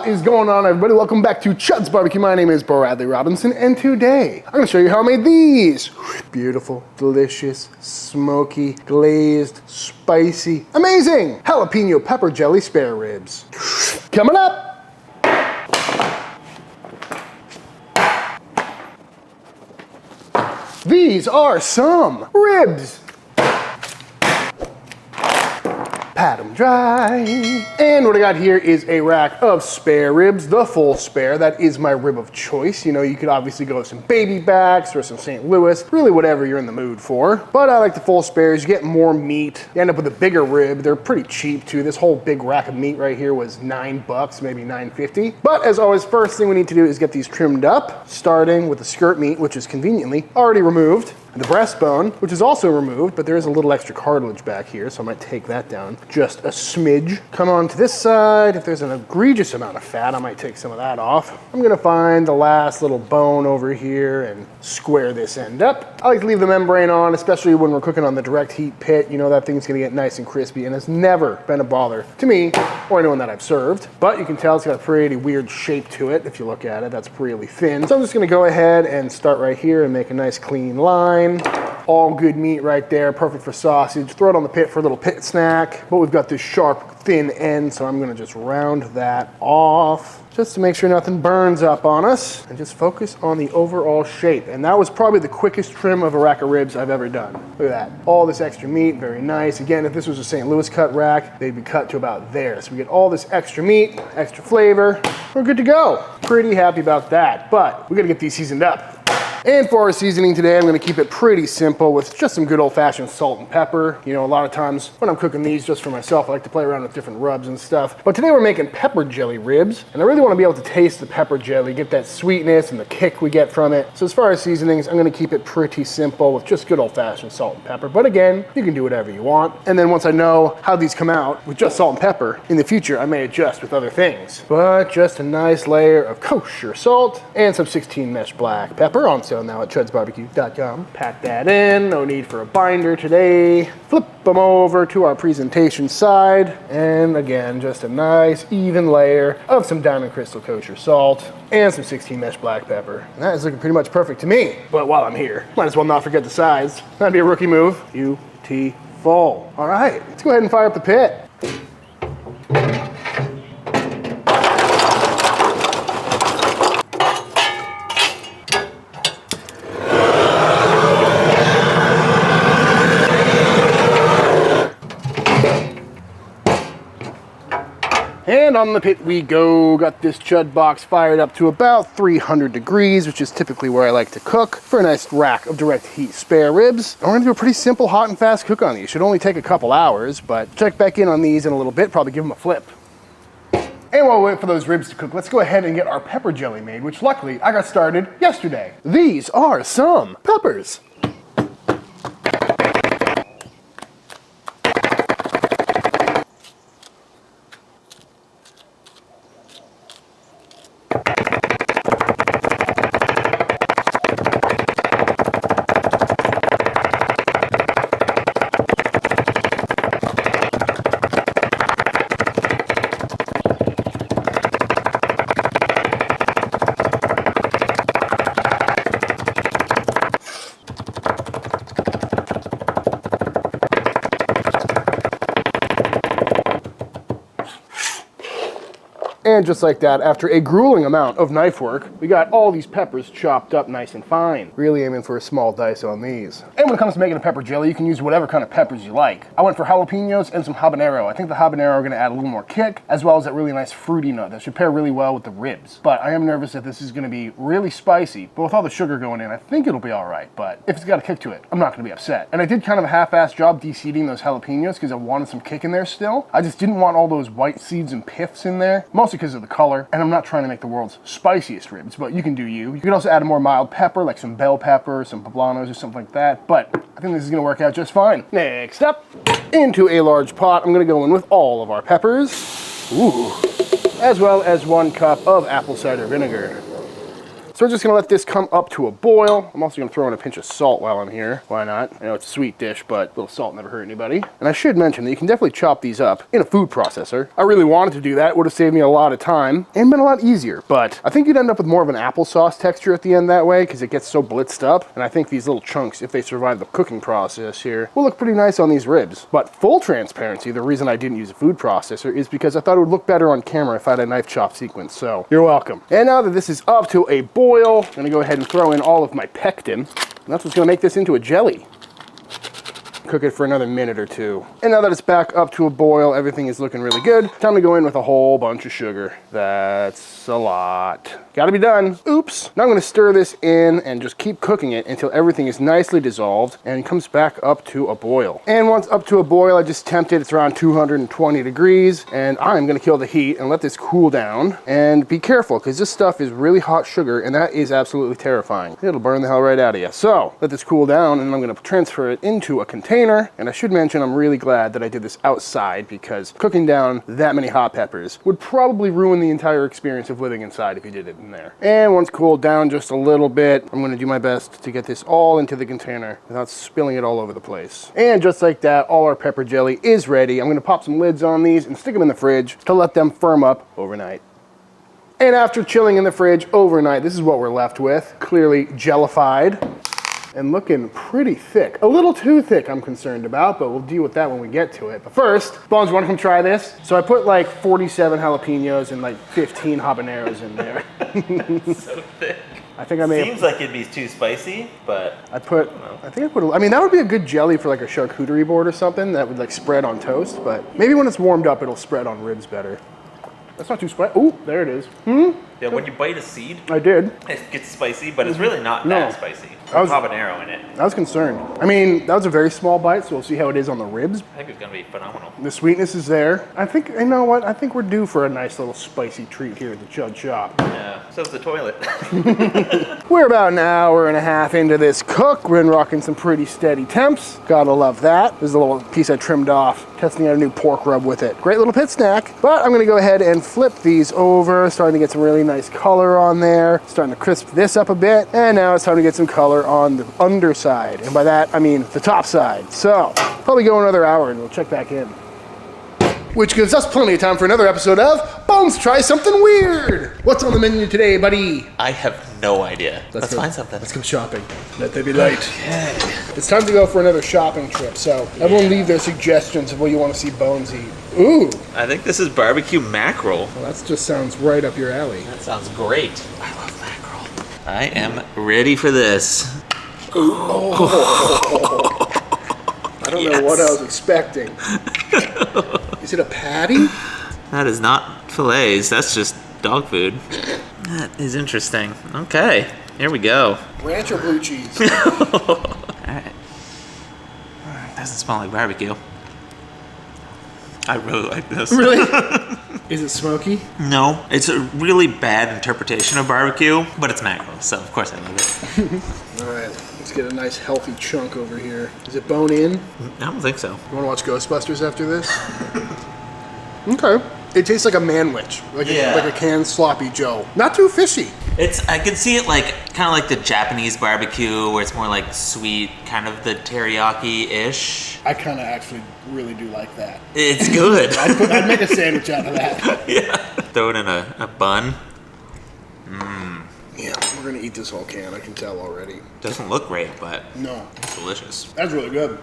What is going on, everybody? Welcome back to Chuds BBQ. My name is Bradley Robinson, and today I'm going to show you how I made these. Beautiful, delicious, smoky, glazed, spicy, amazing jalapeno pepper jelly spare ribs. Coming up. These are some ribs. Pat them dry. And what I got here is a rack of spare ribs, the full spare. That is my rib of choice. You know, you could obviously go with some baby backs or some St. Louis, really whatever you're in the mood for. But I like the full spares. You get more meat. You end up with a bigger rib. They're pretty cheap too. This whole big rack of meat right here was $9, maybe $9.50. But as always, first thing we need to do is get these trimmed up, starting with the skirt meat, which is conveniently already removed. And the breastbone, which is also removed, but there is a little extra cartilage back here, so I might take that down just a smidge. Come on to this side. If there's an egregious amount of fat, I might take some of that off. I'm gonna find the last little bone over here and square this end up. I like to leave the membrane on, especially when we're cooking on the direct heat pit. You know that thing's gonna get nice and crispy, and it's never been a bother to me or anyone that I've served. But you can tell it's got a pretty weird shape to it. If you look at it, that's really thin. So I'm just gonna go ahead and start right here and make a nice clean line. All good meat right there, perfect for sausage. Throw it on the pit for a little pit snack. But we've got this sharp, thin end, so I'm gonna just round that off just to make sure nothing burns up on us and just focus on the overall shape. And that was probably the quickest trim of a rack of ribs I've ever done. Look at that, all this extra meat, very nice. Again, if this was a St. Louis cut rack, they'd be cut to about there. So we get all this extra meat, extra flavor, we're good to go. Pretty happy about that, but we gotta get these seasoned up. And for our seasoning today, I'm gonna keep it pretty simple with just some good old-fashioned salt and pepper. You know, a lot of times when I'm cooking these just for myself, I like to play around with different rubs and stuff. But today we're making pepper jelly ribs, and I really wanna be able to taste the pepper jelly, get that sweetness and the kick we get from it. So as far as seasonings, I'm gonna keep it pretty simple with just good old-fashioned salt and pepper. But again, you can do whatever you want. And then once I know how these come out with just salt and pepper, in the future I may adjust with other things. But just a nice layer of kosher salt and some 16 mesh black pepper on sale now at chudsbbq.com. Pat that in, no need for a binder today. Flip them over to our presentation side. And again, just a nice even layer of some Diamond Crystal kosher salt and some 16 mesh black pepper. And that is looking pretty much perfect to me. But while I'm here, might as well not forget the sides. That'd be a rookie move. Beautiful. All right, let's go ahead and fire up the pit. And on the pit we go. Got this Chud box fired up to about 300 degrees, which is typically where I like to cook for a nice rack of direct heat spare ribs. And we're gonna do a pretty simple hot and fast cook on these. Should only take a couple hours, but check back in on these in a little bit, probably give them a flip. And while we wait for those ribs to cook, let's go ahead and get our pepper jelly made, which luckily I got started yesterday. These are some peppers. And just like that, after a grueling amount of knife work, we got all these peppers chopped up nice and fine. Really aiming for a small dice on these. And when it comes to making a pepper jelly, you can use whatever kind of peppers you like. I went for jalapenos and some habanero. I think the habanero are gonna add a little more kick, as well as that really nice fruity note that should pair really well with the ribs. But I am nervous that this is gonna be really spicy, but with all the sugar going in, I think it'll be all right. But if it's got a kick to it, I'm not gonna be upset. And I did kind of a half-assed job de-seeding those jalapenos because I wanted some kick in there still. I just didn't want all those white seeds and piffs in there, mostly because of the color. And I'm not trying to make the world's spiciest ribs, but you can do you. You can also add a more mild pepper, like some bell pepper, some poblanos or something like that. But I think this is gonna work out just fine. Next up, into a large pot, I'm gonna go in with all of our peppers. Ooh. As well as 1 cup of apple cider vinegar. So we're just gonna let this come up to a boil. I'm also gonna throw in a pinch of salt while I'm here. Why not? I know it's a sweet dish, but a little salt never hurt anybody. And I should mention that you can definitely chop these up in a food processor. I really wanted to do that. It would have saved me a lot of time and been a lot easier, but I think you'd end up with more of an applesauce texture at the end that way because it gets so blitzed up. And I think these little chunks, if they survive the cooking process here, will look pretty nice on these ribs. But full transparency, the reason I didn't use a food processor is because I thought it would look better on camera if I had a knife chop sequence. So you're welcome. And now that this is up to a boil, I'm gonna go ahead and throw in all of my pectin. And that's what's gonna make this into a jelly. Cook it for another minute or two. And now that it's back up to a boil, everything is looking really good. Time to go in with a whole bunch of sugar. That's a lot. Gotta be done. Oops. Now I'm gonna stir this in and just keep cooking it until everything is nicely dissolved and comes back up to a boil. And once up to a boil, I just tempt it. It's around 220 degrees. And I'm gonna kill the heat and let this cool down. And be careful, because this stuff is really hot sugar, and that is absolutely terrifying. It'll burn the hell right out of you. So let this cool down, and I'm gonna transfer it into a container. And I should mention, I'm really glad that I did this outside, because cooking down that many hot peppers would probably ruin the entire experience of living inside if you did it in there. And once cooled down just a little bit, I'm gonna do my best to get this all into the container without spilling it all over the place. And just like that, all our pepper jelly is ready. I'm gonna pop some lids on these and stick them in the fridge to let them firm up overnight. And after chilling in the fridge overnight, this is what we're left with. Clearly jellified. And looking pretty thick. A little too thick, I'm concerned about, but we'll deal with that when we get to it. But first, Bones, you wanna come try this? So I put like 47 jalapenos and like 15 habaneros in there. So thick. I think I may Seems like it'd be too spicy, but I mean, that would be a good jelly for like a charcuterie board or something that would like spread on toast, but maybe when it's warmed up, it'll spread on ribs better. That's not too spicy. Ooh, there it is. yeah, when you bite a seed, I did. it gets spicy, but it's really not that spicy. There's habanero in it. I was concerned. I mean, that was a very small bite, so we'll see how it is on the ribs. I think it's gonna be phenomenal. The sweetness is there. I think, you know what? I think we're due for a nice little spicy treat here at the Chud shop. Yeah, so's the toilet. We're about an hour and a half into this cook. We're rocking some pretty steady temps. Gotta love that. There's a little piece I trimmed off, testing out a new pork rub with it. Great little pit snack. But I'm gonna go ahead and flip these over, starting to get some really nice color on there. Starting to crisp this up a bit. And now it's time to get some color on the underside. And by that, I mean the top side. So, probably go another hour and we'll check back in. Which gives us plenty of time for another episode of Bones Try Something Weird. What's on the menu today, buddy? I have no idea. Let's find something. Let's go shopping. Let there be light. Okay. It's time to go for another shopping trip. So everyone leave their suggestions of what you want to see Bones eat. Ooh. I think this is barbecue mackerel. Well, that just sounds right up your alley. That sounds great. I love mackerel. I am ready for this. Oh. I don't know what I was expecting. Is it a patty? That is not fillets, that's just dog food. That is interesting. Okay, here we go. Ranch or blue cheese? Alright. Doesn't smell like barbecue. I really like this. Really? Is it smoky? No, it's a really bad interpretation of barbecue, but it's mackerel, so of course I love it. Alright, let's get a nice healthy chunk over here. Is it bone in? I don't think so. You wanna watch Ghostbusters after this? Okay. It tastes like a manwich, like a canned sloppy Joe. Not too fishy. I could see it like kind of like the Japanese barbecue, where it's more like sweet, kind of the teriyaki-ish. I kind of actually really do like that. It's good. I'd make a sandwich out of that. Yeah. Throw it in a bun. Yeah, we're gonna eat this whole can. I can tell already. Doesn't look great, but no, it's delicious. That's really good.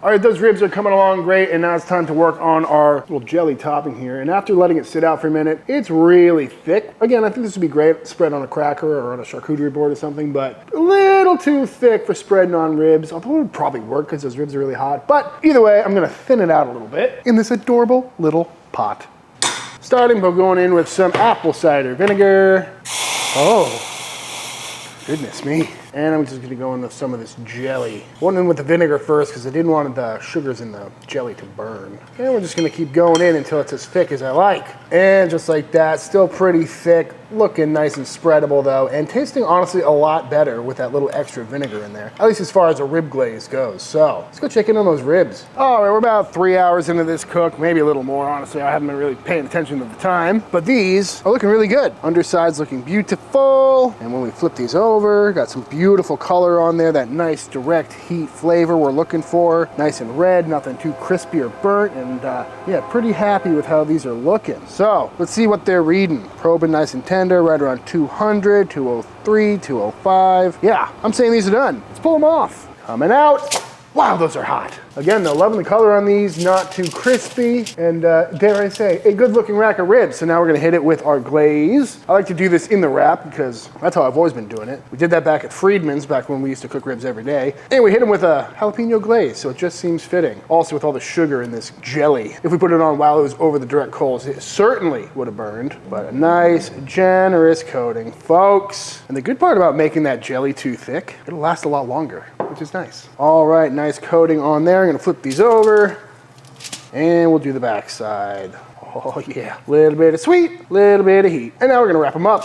All right, those ribs are coming along great, and now it's time to work on our little jelly topping here. And after letting it sit out for a minute, it's really thick. Again, I think this would be great spread on a cracker or on a charcuterie board or something, but a little too thick for spreading on ribs. Although it would probably work because those ribs are really hot. But either way, I'm gonna thin it out a little bit in this adorable little pot. Starting by going in with some apple cider vinegar. Oh, goodness me. And I'm just gonna go into some of this jelly. Went in with the vinegar first because I didn't want the sugars in the jelly to burn. And we're just gonna keep going in until it's as thick as I like. And just like that, still pretty thick, looking nice and spreadable though, and tasting honestly a lot better with that little extra vinegar in there, at least as far as a rib glaze goes. So let's go check in on those ribs. All right, we're about 3 hours into this cook, maybe a little more, honestly. I haven't been really paying attention to the time, but these are looking really good. Underside's looking beautiful. And when we flip these over, got some beautiful color on there, that nice direct heat flavor we're looking for. Nice and red, nothing too crispy or burnt, and yeah, pretty happy with how these are looking. So let's see what they're reading. Probing nice and tender, right around 200, 203, 205. Yeah, I'm saying these are done. Let's pull them off. Coming out. Wow, those are hot. Again, though, loving the color on these, not too crispy, and dare I say, a good looking rack of ribs. So now we're gonna hit it with our glaze. I like to do this in the wrap because that's how I've always been doing it. We did that back at Friedman's, back when we used to cook ribs every day. And we hit them with a jalapeno glaze, so it just seems fitting. Also with all the sugar in this jelly. If we put it on while it was over the direct coals, it certainly would have burned, but a nice, generous coating, folks. And the good part about making that jelly too thick, it'll last a lot longer, which is nice. All right, nice coating on there. I'm gonna flip these over and we'll do the back side. Oh yeah, little bit of sweet, little bit of heat. And now we're gonna wrap them up.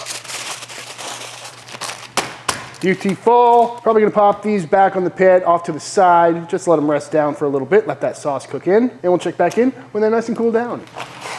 Beautiful. Probably gonna pop these back on the pit off to the side. Just let them rest down for a little bit, let that sauce cook in, and we'll check back in when they're nice and cool down.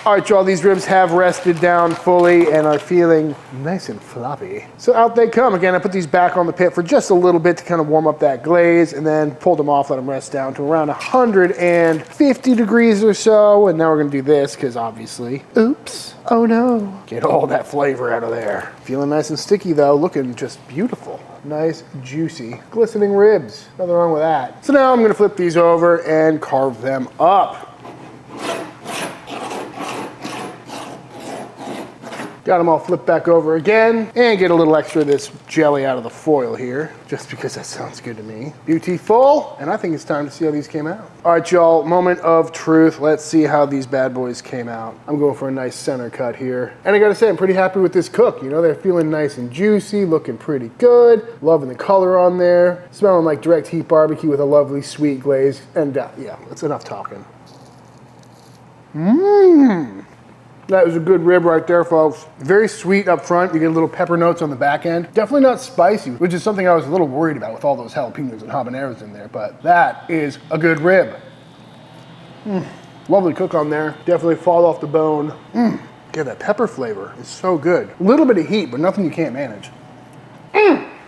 All right, y'all, these ribs have rested down fully and are feeling nice and floppy. So out they come. Again, I put these back on the pit for just a little bit to kind of warm up that glaze, and then pulled them off, let them rest down to around 150 degrees or so. And now we're gonna do this, because obviously, oops, oh no. Get all that flavor out of there. Feeling nice and sticky though, looking just beautiful. Nice, juicy, glistening ribs. Nothing wrong with that. So now I'm gonna flip these over and carve them up. Got them all flipped back over again, and get a little extra of this jelly out of the foil here, just because that sounds good to me. Beautiful, and I think it's time to see how these came out. All right, y'all, moment of truth. Let's see how these bad boys came out. I'm going for a nice center cut here. And I gotta say, I'm pretty happy with this cook. You know, they're feeling nice and juicy, looking pretty good. Loving the color on there. Smelling like direct heat barbecue with a lovely sweet glaze. And yeah, that's enough talking. Mmm. That was a good rib right there, folks. Very sweet up front. You get a little pepper notes on the back end. Definitely not spicy, which is something I was a little worried about with all those jalapenos and habaneros in there, but that is a good rib. Lovely cook on there. Definitely fall off the bone. Yeah, that pepper flavor is so good. A little bit of heat, but nothing you can't manage.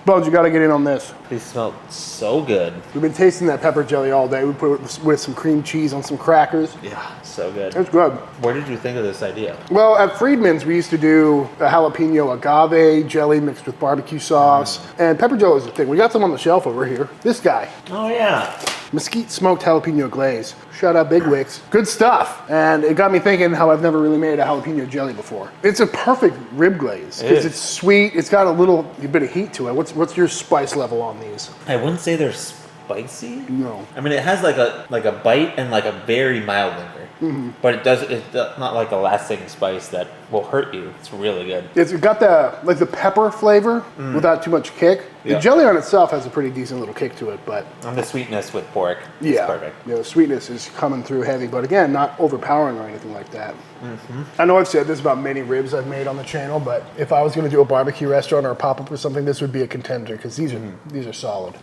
Bones, you gotta get in on this. These smell so good. We've been tasting that pepper jelly all day. We put it with some cream cheese on some crackers. Yeah, so good. It's good. Where did you think of this idea? Well, at Friedman's, we used to do a jalapeno agave jelly mixed with barbecue sauce. And pepper jelly is a thing. We got some on the shelf over here. This guy. Oh, yeah. Mesquite smoked jalapeno glaze. Shout out Big Wicks. Good stuff. And it got me thinking how I've never really made a jalapeno jelly before. It's a perfect rib glaze because it's sweet. It's got a bit of heat to it. What's your spice level on these? I wouldn't say they're spicy. No. I mean, it has like a bite and like a very mild linger. But it's not like a lasting spice that will hurt you. It's really good. It's got the pepper flavor without too much kick. The jelly on itself has a pretty decent little kick to it, but... And the sweetness with pork is perfect. Yeah, the sweetness is coming through heavy, but again, not overpowering or anything like that. I know I've said this about many ribs I've made on the channel, but if I was going to do a barbecue restaurant or a pop-up or something, this would be a contender, because these are solid.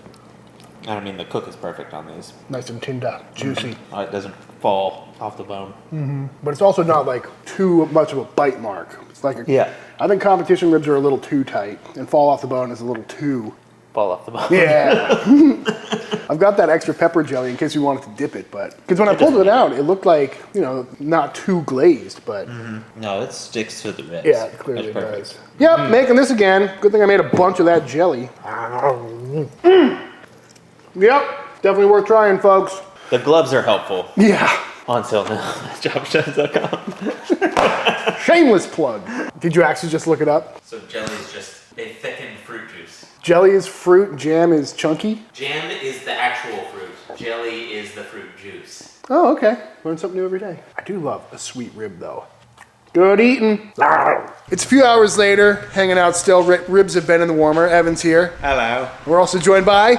I mean, the cook is perfect on these. Nice and tender, juicy. It doesn't fall off the bone. But it's also not like too much of a bite mark. It's like I think competition ribs are a little too tight, and fall off the bone is a little too... Fall off the bone. Yeah. I've got that extra pepper jelly in case you wanted to dip it, but... Because when I pulled it out, it looked like, you know, not too glazed, but... No, it sticks to the ribs. Yeah, it clearly does. Yep, making this again. Good thing I made a bunch of that jelly. Yep, definitely worth trying, folks. The gloves are helpful. Yeah. Until now, chopshots.com. Shameless plug. Did you actually just look it up? So jelly is just a thickened fruit juice. Jelly is fruit, jam is chunky? Jam is the actual fruit. Jelly is the fruit juice. Oh, okay. Learn something new every day. I do love a sweet rib, though. Good eating. It's a few hours later, hanging out still. Ribs have been in the warmer. Evan's here. Hello. We're also joined by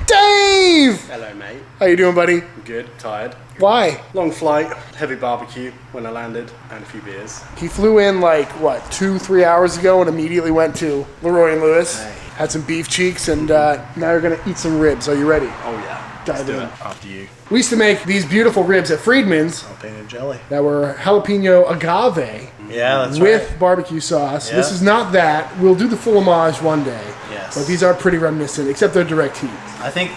Dave. Hello, mate. How you doing, buddy? Good. Tired. Why? Long flight, heavy barbecue when I landed, and a few beers. He flew in like, what, 2-3 hours ago and immediately went to Leroy and Lewis. Hey. Had some beef cheeks and now you're gonna eat some ribs. Are you ready? Oh yeah. Dive Let's do in. it. After you. We used to make these beautiful ribs at Friedman's Jalapeno jelly. that were jalapeno agave Yeah, that's with barbecue sauce. Yeah. This is not that. We'll do the full homage one day. Yes. But these are pretty reminiscent, except they're direct heat. I think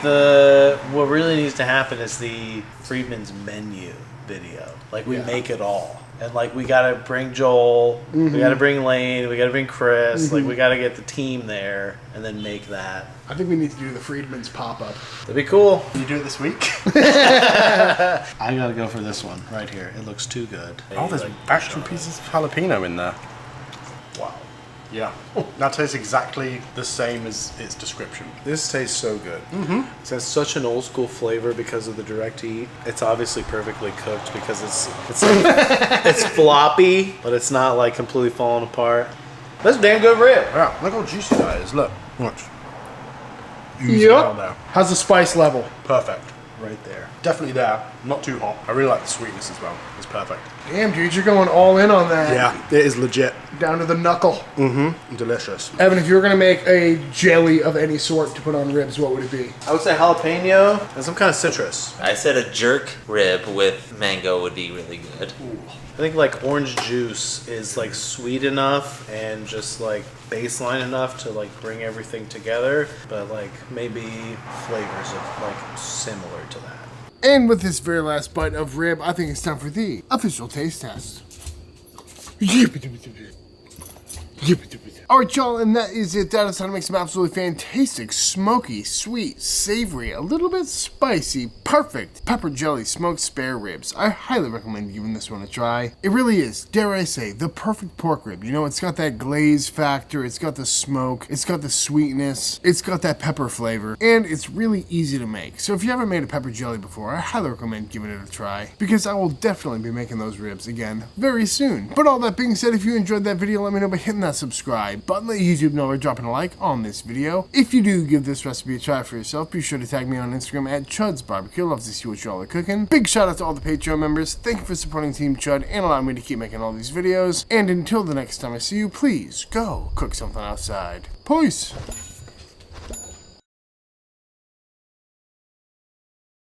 what really needs to happen is the Friedman's menu video. Like we Yeah. make it all. And like we gotta bring Joel, we gotta bring Lane, we gotta bring Chris, like we gotta get the team there and then make that. I think we need to do the Friedman's pop-up. That'd be cool. Can you do it this week? I gotta go for this one right here. It looks too good. Oh, there's actual pieces of jalapeno in there. Wow. Yeah. That tastes exactly the same as its description. This tastes so good. It has such an old school flavor because of the direct heat. It's obviously perfectly cooked because it's it's floppy, but it's not like completely falling apart. That's a damn good rib. Yeah, look how juicy that is. Look. Watch. Oozing out there. How's the spice level? Perfect. Right there. Definitely there. Not too hot. I really like the sweetness as well. It's perfect. Damn, dude, you're going all in on that. Yeah, it is legit. Down to the knuckle. Delicious. Evan, if you were going to make a jelly of any sort to put on ribs, what would it be? I would say jalapeno and some kind of citrus. I said a jerk rib with mango would be really good. I think like orange juice is like sweet enough and just like baseline enough to like bring everything together, but like maybe flavors of like similar to that. And with this very last bite of rib, I think it's time for the official taste test. Alright, y'all, and that is it. That is how to make some absolutely fantastic, smoky, sweet, savory, a little bit spicy, perfect pepper jelly smoked spare ribs. I highly recommend giving this one a try. It really is, dare I say, the perfect pork rib. You know, it's got that glaze factor, it's got the smoke, it's got the sweetness, it's got that pepper flavor, and it's really easy to make. So if you haven't made a pepper jelly before, I highly recommend giving it a try, because I will definitely be making those ribs again very soon. But all that being said, if you enjoyed that video, let me know by hitting that subscribe button, let YouTube know or dropping a like on this video. If you do give this recipe a try for yourself, be sure to tag me on Instagram at Chuds BBQ. Love to see what y'all are cooking. Big shout out to all the Patreon members. Thank you for supporting Team Chud and allowing me to keep making all these videos. And until the next time I see you, please go cook something outside. Peace.